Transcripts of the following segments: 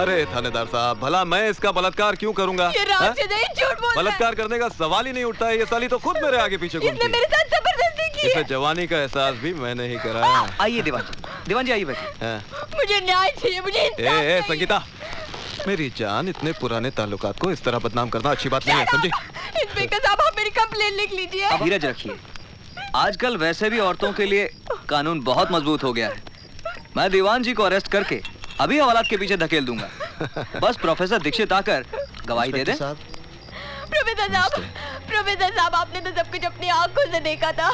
अरे थानेदार साहब, भला मैं इसका बलात्कार क्यों करूंगा? ये राज से नहीं, झूठ बोल रहा है। बलात्कार करने का सवाल ही नहीं उठता है। ये साली तो खुद मेरे आगे पीछे घूमती है। इसने मेरे साथ जबरदस्ती की है। इसे जवानी का एहसास भी मैंने ही कराया। आइए दीवान जी आइए बैठिए। मुझे न्याय चाहिए, मुझे इंसाफ चाहिए। संगीता, मेरी जान, इतने पुराने ताल्लुकात को इस तरह बदनाम करना अच्छी बात नहीं है, समझी? इंस्पेक्टर साहब, आप मेरी कंप्लेन लिख लीजिए। धीरज रखिए। आजकल वैसे भी औरतों के लिए कानून बहुत मजबूत हो गया है। मैं दीवान जी को अरेस्ट करके अभी हवालात के पीछे धकेल दूंगा। बस प्रोफेसर दीक्षित आकर गवाही दे दे। प्रोफेसर साहब, आपने तो सब कुछ अपनी आंखों से देखा था।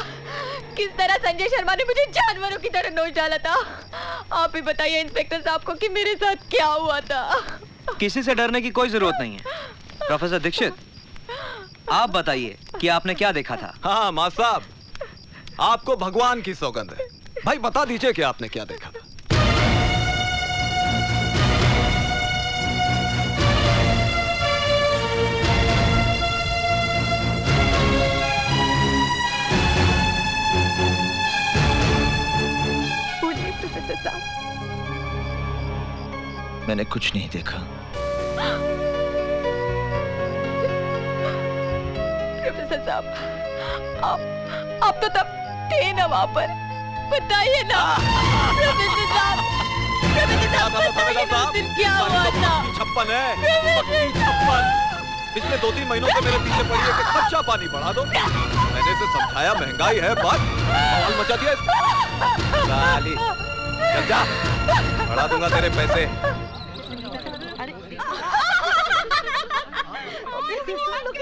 किस तरह संजय शर्मा ने मुझे जानवरों की तरह नोच डाला था। आप ही बताइए इंस्पेक्टर साहब को कि मेरे साथ क्या हुआ था। किसी से डरने की कोई जरूरत नहीं है। प्रोफेसर दीक्षित, आप बताइए कि आपने क्या देखा था? हाँ मां साहब, आपको भगवान की सौगंध है। भाई बता दीजिए कि आपने क्या देखा था। मैंने कुछ नहीं देखा। प्रोफेसर साहब, आप तो तब थे ना वहां पर, बताइए ना। प्रोफेसर साहब, बताइए ना उस दिन क्या हुआ था। 56 है, 56। पिछले 2-3 महीनों से मेरे पीछे पड़ी है कि खर्चा पानी बढ़ा दो। मैंने इसे समझाया, महंगाई है, बात बवाल मचा दिया। साली, चल जा, बढ़ा दूंगा तेरे पैसे।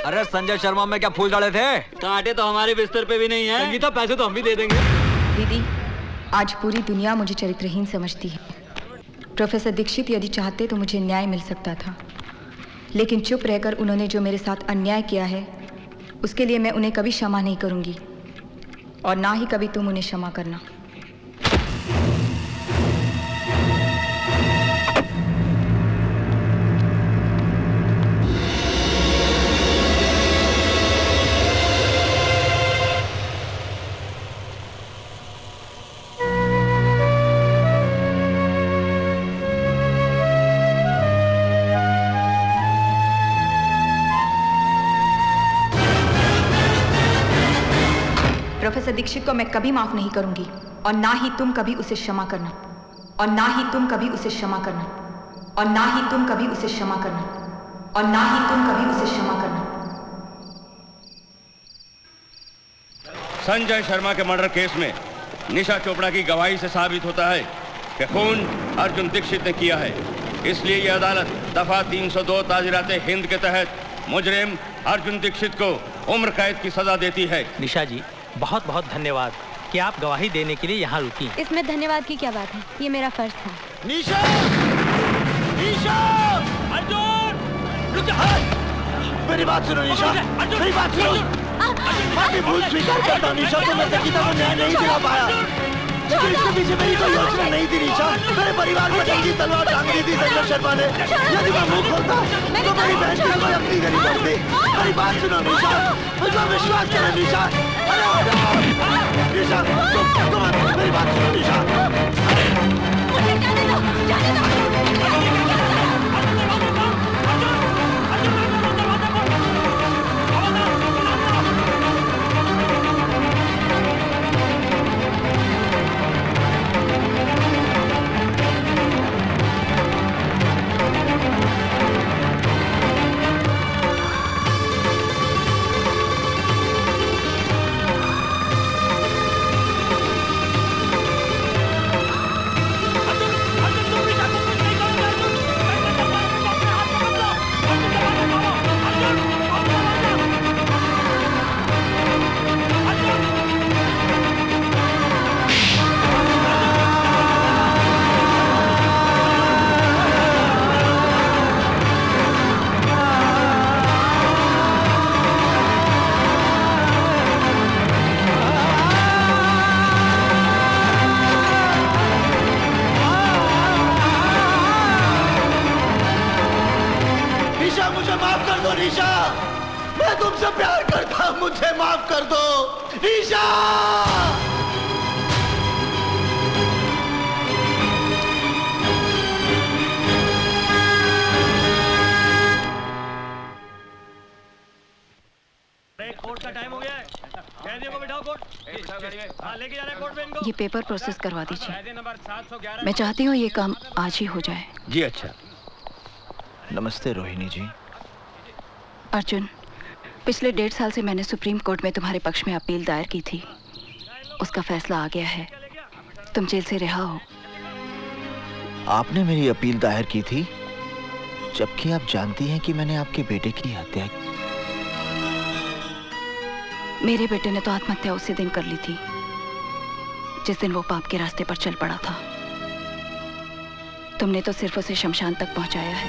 अरे संजय शर्मा में क्या फूल डाले थे? कांटे तो हमारे बिस्तर पे भी नहीं है। संगीता, पैसे तो हम भी दे देंगे। दीदी, आज पूरी दुनिया मुझे चरित्रहीन समझती है। प्रोफेसर दीक्षित यदि चाहते तो मुझे न्याय मिल सकता था, लेकिन चुप रहकर उन्होंने जो मेरे साथ अन्याय किया है उसके लिए मैं उन्हें कभी क्षमा नहीं करूंगी, और ना ही कभी तुम उन्हें क्षमा करना। प्रोफेसर दीक्षित को मैं कभी माफ नहीं करूंगी, और ना ही तुम कभी उसे क्षमा करना, और ना ही तुम कभी उसे क्षमा करना, और ना ही तुम कभी उसे क्षमा करना, और ना ही तुम कभी उसे क्षमा करना। संजय शर्मा के मर्डर केस में निशा चोपड़ा की गवाही से साबित होता है कि खून अर्जुन दीक्षित ने किया है। इसलिए यह अदालत दफा 302 ताजीरात हिंद के तहत मुजरिम अर्जुन दीक्षित को उम्र कैद की सजा देती है। निशा जी, बहुत बहुत धन्यवाद कि आप गवाही देने के लिए यहाँ रुकी। इसमें धन्यवाद की क्या बात है, ये मेरा फर्ज था। निशा! निशा! अर्जुन! रुक जा! मेरी बात सुनो निशा, मेरी बात सुनो। मैं भी भूल स्वीकार करता हूँ निशा, तो मैं संगीता को न्याय नहीं दिला पाया, लेकिन इसके पीछे मेरी कोई योजना नहीं थी निशा। मेरे परिवार पर जंगी तलवार टांग दी थी संजय शर्मा ने। यदि मैं मुंह खोलता तो मेरी बहन की कोई अपनी गरीब पड़ती। मेरी बात सुनो निशा, मुझे विश्वास करो निशा। निशा, तुम मेरी बात सुनो निशा। मुझे जाने दो, जाने दो। निशा, मैं तुमसे प्यार करता हूं, मुझे माफ कर दो निशा। का टाइम हो गया है। कैदियों को बिठाओ कोर्ट। हाँ, लेके जा रहे हैं कोर्ट में इनको। ये पेपर प्रोसेस करवा दीजिए। कैदी नंबर 711। मैं चाहती हूँ ये काम आज ही हो जाए। जी अच्छा। नमस्ते रोहिणी जी। अर्जुन, पिछले 1.5 साल से मैंने सुप्रीम कोर्ट में तुम्हारे पक्ष में अपील दायर की थी। उसका फैसला आ गया है, तुम जेल से रिहा हो। आपने मेरी अपील दायर की थी, जबकि आप जानती हैं कि मैंने आपके बेटे की हत्या की। मेरे बेटे ने तो आत्महत्या उसी दिन कर ली थी जिस दिन वो पाप के रास्ते पर चल पड़ा था। तुमने तो सिर्फ उसे शमशान तक पहुंचाया है।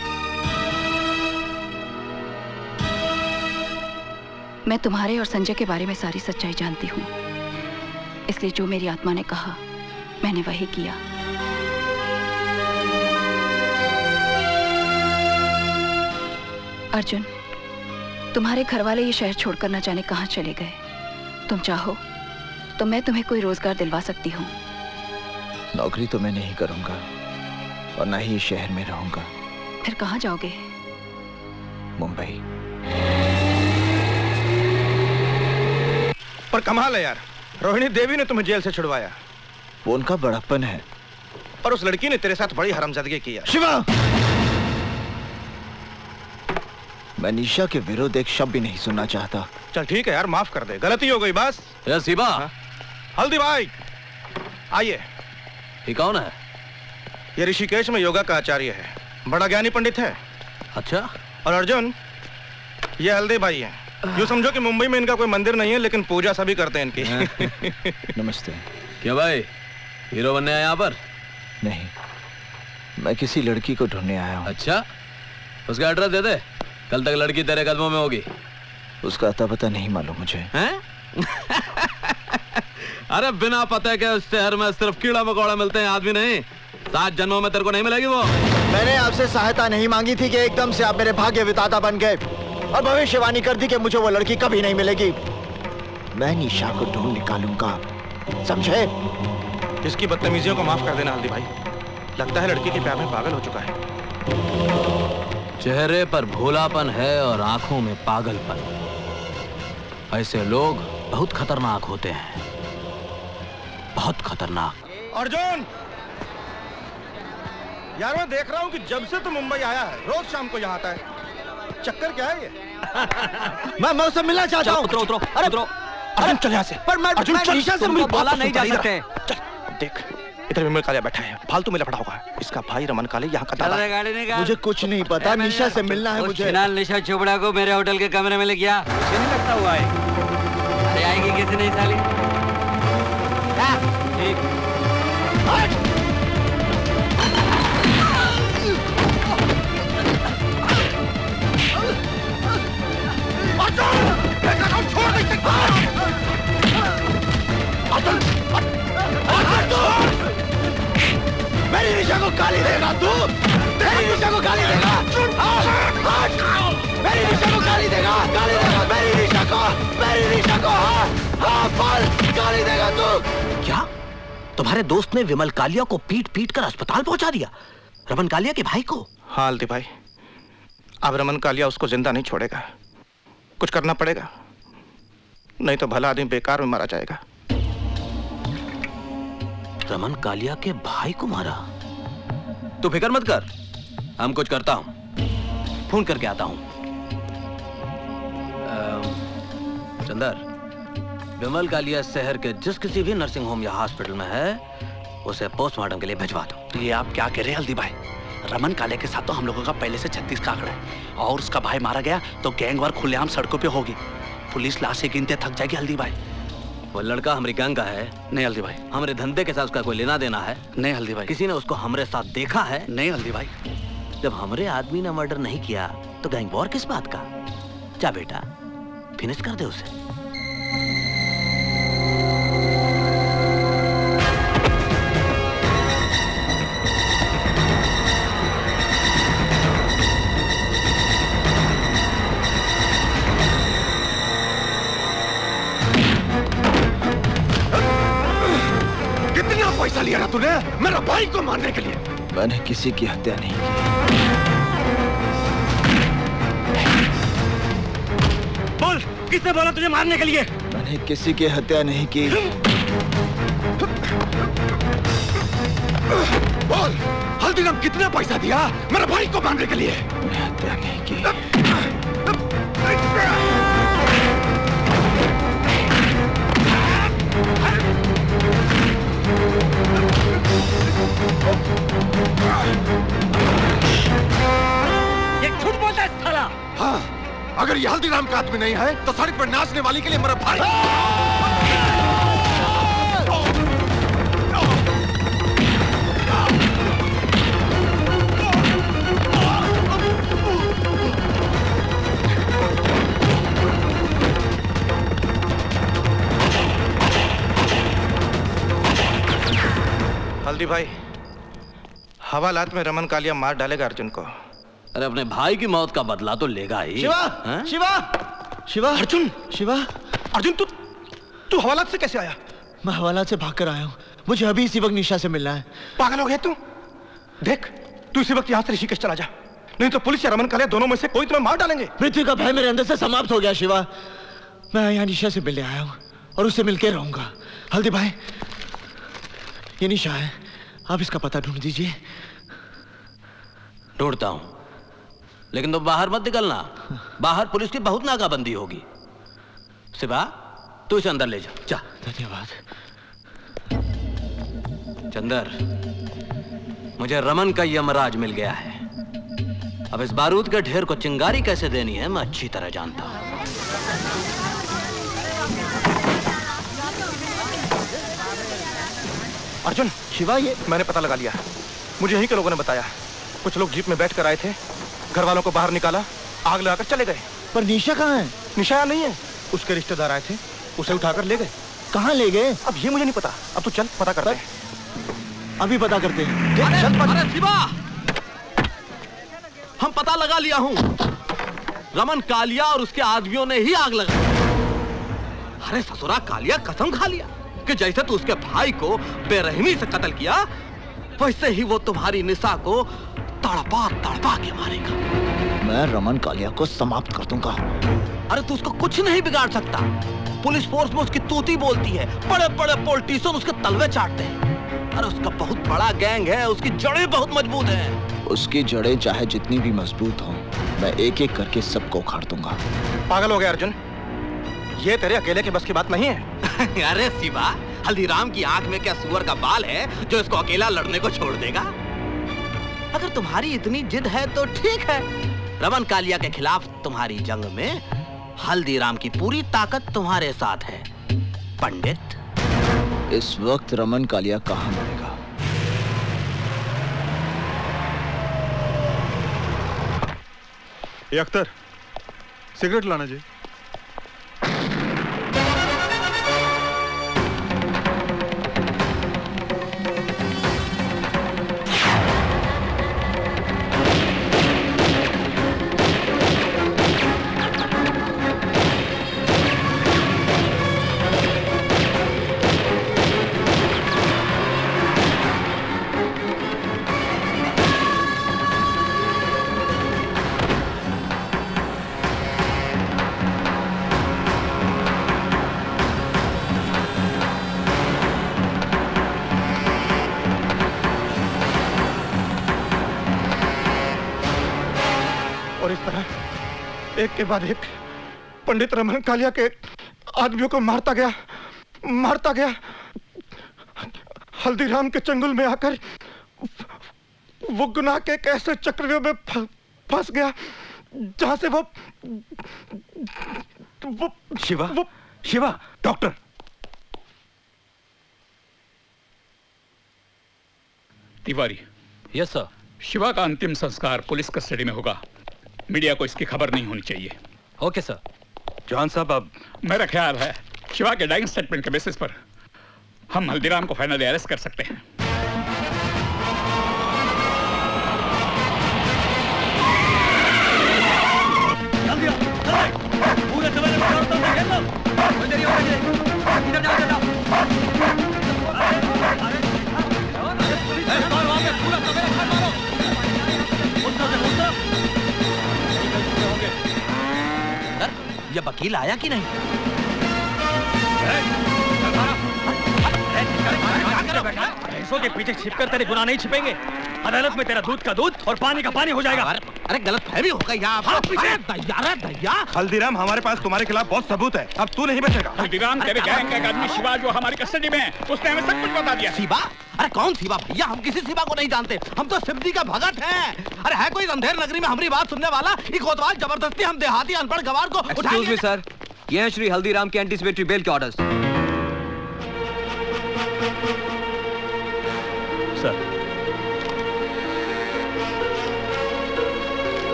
मैं तुम्हारे और संजय के बारे में सारी सच्चाई जानती हूँ, इसलिए जो मेरी आत्मा ने कहा मैंने वही किया। अर्जुन, तुम्हारे घर वाले ये शहर छोड़कर न जाने कहां चले गए। तुम चाहो तो मैं तुम्हें कोई रोजगार दिलवा सकती हूँ। नौकरी तो मैं नहीं करूंगा और ना ही इस शहर में रहूंगा। फिर कहाँ जाओगे? मुंबई। पर कमाल है यार, रोहिणी देवी ने तुम्हें जेल से छुड़वाया। वो उनका बड़प्पन है। और उस लड़की ने तेरे साथ बड़ी हरामजादगी की यार। शिवा, मैं निशा के विरुद्ध एक शब्द भी नहीं सुनना चाहता। चल ठीक है यार, माफ कर दे, गलती हो गई बस। शिवा, हल्दी भाई आइए। ये कौन है? ये ऋषिकेश में योगा का आचार्य है, बड़ा ज्ञानी पंडित है। अच्छा। और अर्जुन, ये हल्दी भाई है। यूँ समझो कि मुंबई में इनका कोई मंदिर नहीं है, लेकिन पूजा सभी करते हैं इनकी। नमस्ते। क्या भाई, हीरो बनने आया यहाँ पर? नहीं, मैं किसी लड़की को ढूंढने आया हूँ। अच्छा, उसका एड्रेस दे दे, कल तक लड़की तेरे कदमों में होगी। उसका अता पता नहीं मालूम मुझे। हैं? अरे बिना पते के इस शहर में सिर्फ कीड़ा मकोड़ा मिलते हैं, आदमी नहीं। 7 जन्मों में तेरे को नहीं मिलेगी वो। मैंने आपसे सहायता नहीं मांगी थी कि एकदम से आप मेरे भाग्य विधाता बन गए और भविष्यवाणी कर दी कि मुझे वो लड़की कभी नहीं मिलेगी। मैं निशा को ढूंढ निकालूंगा, समझे? इसकी बदतमीजियों को माफ कर देना हल्दी भाई। लगता है लड़की के प्यार में पागल हो चुका है। चेहरे पर भोलापन है और आंखों में पागलपन। ऐसे लोग बहुत खतरनाक होते हैं, बहुत खतरनाक। अर्जुन, यार मैं देख रहा हूँ कि जब से तू मुंबई आया है रोज शाम को यहाँ आता है। चक्कर क्या है ये? मैं उससे मिलना चाहता हूँ। उतरो उतरो उतरो। अर्जुन चल यहाँ से। पर मैं निशा से मिल बोला नहीं जा सकते। चल देख, इधर विमल कालिया बैठा है, फालतू में लफड़ा होगा। इसका भाई रमन काले यहाँ का दादा। गाड़ी निकाल। मुझे कुछ नहीं पता, निशा से मिलना है मुझे। फिलहाल निशा चोपड़ा को मेरे होटल के कमरे में ले गया। मुझे नहीं लगता हुआ है। अरे आएगी कैसे नहीं साली? ठीक। मेरी निशा को गाली देगा तू? मेरी निशा को गाली देगा? मेरी निशा को गाली देगा? गाली देगा मेरी निशा को? मेरी निशा को बोल, गाली देगा तू? क्या तुम्हारे दोस्त ने विमल कालिया को पीट पीट कर अस्पताल पहुंचा दिया? रमन कालिया के भाई को? हाँ हल्दी भाई, अब रमन कालिया उसको जिंदा नहीं छोड़ेगा। कुछ करना पड़ेगा, नहीं तो भला आदमी बेकार में मारा जाएगा। रमन कालिया के भाई को मारा? तू फिक्र मत कर, हम कुछ करता हूं, फोन करके आता हूं। चंदर, विमल कालिया शहर के जिस किसी भी नर्सिंग होम या हॉस्पिटल में है उसे पोस्टमार्टम के लिए भिजवा दो। ये आप क्या कह रहे हैं हल्दी भाई? रमन कालिया के साथ तो हम लोगों का पहले से 36 का आंकड़ा है, और उसका भाई मारा गया तो गैंगवार खुलेआम सड़कों पे होगी। पुलिस लाशें गिनते थक जाएगी हल्दी भाई। वो लड़का हमारी गैंग का है। नहीं हल्दी भाई। हमारे धंधे के साथ उसका कोई लेना देना है? नहीं हल्दी भाई। किसी ने उसको हमारे साथ देखा है? नहीं हल्दी भाई। जब हमारे आदमी ने मर्डर नहीं किया तो गैंग वॉर किस बात का? जा बेटा, फिनिश कर दे उसे। पैसा लिया ना तूने मेरा भाई को मारने के लिए? मैंने किसी की हत्या नहीं की। बोल किसने बोला तुझे मारने के लिए? मैंने किसी की हत्या नहीं की। बोल, हल्दीराम कितना पैसा दिया मेरे भाई को मारने के लिए? मैंने हत्या नहीं की। ये झूठ बोलता है साला। हाँ, अगर ये हल्दीराम का आदमी नहीं है तो सड़क पर नाचने वाली के लिए मेरा भाई। हल्दी भाई, हवालात में रमन कालिया मार डालेगा अर्जुन को। अरे अपने भाई की मौत का बदला तो लेगा ही। शिवा, शिवा, शिवा, अर्जुन, शिवा, अर्जुन तू हवालात से कैसे आया? मैं हवालात से भागकर आया हूँ। मुझे अभी इसी वक्त निशा से मिलना है। पागल हो गया तू? देख, तू इसी वक्त यहाँ से ऋषिकेश चला जा, नहीं तो पुलिस या रमन कालिया दोनों में से कोई तुम्हें मार डालेंगे। मृत्यु का भय मेरे अंदर से समाप्त हो गया शिवा। मैं यहाँ निशा से मिलने आया हूँ और उससे मिलकर रहूंगा। हल्दी भाई, ये निशा है, आप इसका पता ढूंढ दीजिए। ढूंढता हूं, लेकिन तुम बाहर मत निकलना। बाहर पुलिस की बहुत नाकाबंदी होगी। शिवा, तू इसे अंदर ले जा। जा। धन्यवाद। चंदर, मुझे रमन का यमराज मिल गया है। अब इस बारूद के ढेर को चिंगारी कैसे देनी है मैं अच्छी तरह जानता हूं। अर्जुन, शिवा, ये मैंने पता लगा लिया। मुझे यहीं के लोगों ने बताया। कुछ लोग जीप में बैठ कर आए थे, घर वालों को बाहर निकाला, आग लगाकर चले गए। पर निशा कहाँ है? निशा यहाँ नहीं है। उसके रिश्तेदार आए थे, उसे उठाकर ले गए। कहाँ ले गए? अब ये मुझे नहीं पता। अब तू चल, पता करते हैं। अभी पता करते हैं। अरे शिवा, हम पता लगा लिया हूं। रमन कालिया और उसके आदमियों ने ही आग लगाई। अरे ससुरा कालिया कसम खा लिया कि जैसे तू उसके भाई को बेरहमी से कत्ल किया, वैसे ही वो तुम्हारी निशा को तड़पा तड़पा के मारेगा। मैं रमन कालिया को समाप्त कर दूंगा। अरे तू उसको कुछ नहीं बिगाड़ सकता। पुलिस फोर्स में उसकी तूती बोलती है, बड़े बड़े पॉलिटिशियन उसके तलवे चाटते हैं। अरे उसका बहुत बड़ा गैंग है, उसकी जड़ें बहुत मजबूत हैं। उसकी जड़ें चाहे जितनी भी मजबूत हों, मैं एक एक करके सबको उखाड़ दूंगा। पागल हो गया अर्जुन, ये तेरे अकेले के बस की बात नहीं है। अरे शिवा, हल्दीराम की आंख में क्या सुअर का बाल है जो इसको अकेला लड़ने को छोड़ देगा? अगर तुम्हारी इतनी जिद है तो ठीक है। रमन कालिया के खिलाफ तुम्हारी जंग में हल्दीराम की पूरी ताकत तुम्हारे साथ है। पंडित, इस वक्त रमन कालिया कहाँ मरेगा? ये अख्तर, सिगरेट लाना जी। और इस तरह एक के बाद एक पंडित रमन कालिया के आदमियों को मारता गया। हल्दीराम के चंगुल में आकर वो गुनाह के एक ऐसे चक्रव्यूह में फंस गया जहां से वो Shiva, doctor. Tiwari. Yes sir. Shiva का अंतिम संस्कार पुलिस कस्टडी में होगा। मीडिया को इसकी खबर नहीं होनी चाहिए। Okay sir. जॉन साहब, अब मेरा ख्याल है शिवा के डाइंग स्टेटमेंट के बेसिस पर हम हल्दीराम को फाइनली अरेस्ट कर सकते हैं। पूरे सवेरे में औरतों से घेर लो। कोई देरी हो रही है। इधर जाओ, इधर जाओ। वहाँ पे पूरा सवेरे खड़ मारो। ये वकील आया कि नहीं? भैंसों के पीछे छिपकर तेरे गुनाह नहीं छिपेंगे। अदालत में तेरा दूध का दूध और पानी का पानी हो जाएगा। अरे गलत फहमी हो गई यहाँ। हाँ, पीछे। दया हल्दीराम, हमारे पास तुम्हारे खिलाफ बहुत सबूत है, अब तू नहीं बचेगा। हल्दीराम, तेरे गैंग का एक आदमी शिवा जो हमारी कस्टडी में है, उसने हमें सब कुछ बता दिया। शिवा? अरे कौन शिवा भैया? हम किसी शिवा को नहीं जानते, हम तो शिव जी का भगत हैं। अरे है कोई अंधेर नगरी में हमारी बात सुनने वाला? ये कोतवाल जबरदस्ती हम देहाती अनपढ़ गवार को एक्सक्यूज मी सर, ये हैं श्री हल्दीराम के एंटीसिपेटरी बेल के ऑर्डर्स। Sir,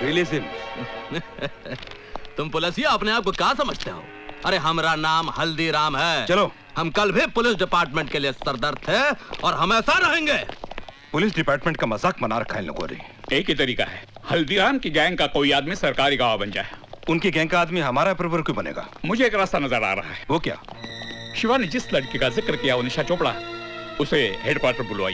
release him. तुम पुलिसिया अपने आप को क्या समझते हो? अरे हमारा नाम हल्दीराम है। चलो, हम कल भी पुलिस डिपार्टमेंट के लिए सरदर्द थे और हमेशा रहेंगे। पुलिस डिपार्टमेंट का मजाक बना रखा है इन लोगों ने। एक ही तरीका है, हल्दीराम की गैंग का कोई आदमी सरकारी गवाह बन जाए। उनकी गैंग का आदमी हमारा अप्रूवर क्यों बनेगा? मुझे एक रास्ता नजर आ रहा है। वो क्या? शिवा ने जिस लड़की का जिक्र किया वो निशा चोपड़ा, उसे हेडक्वार्टर बुलवाइए।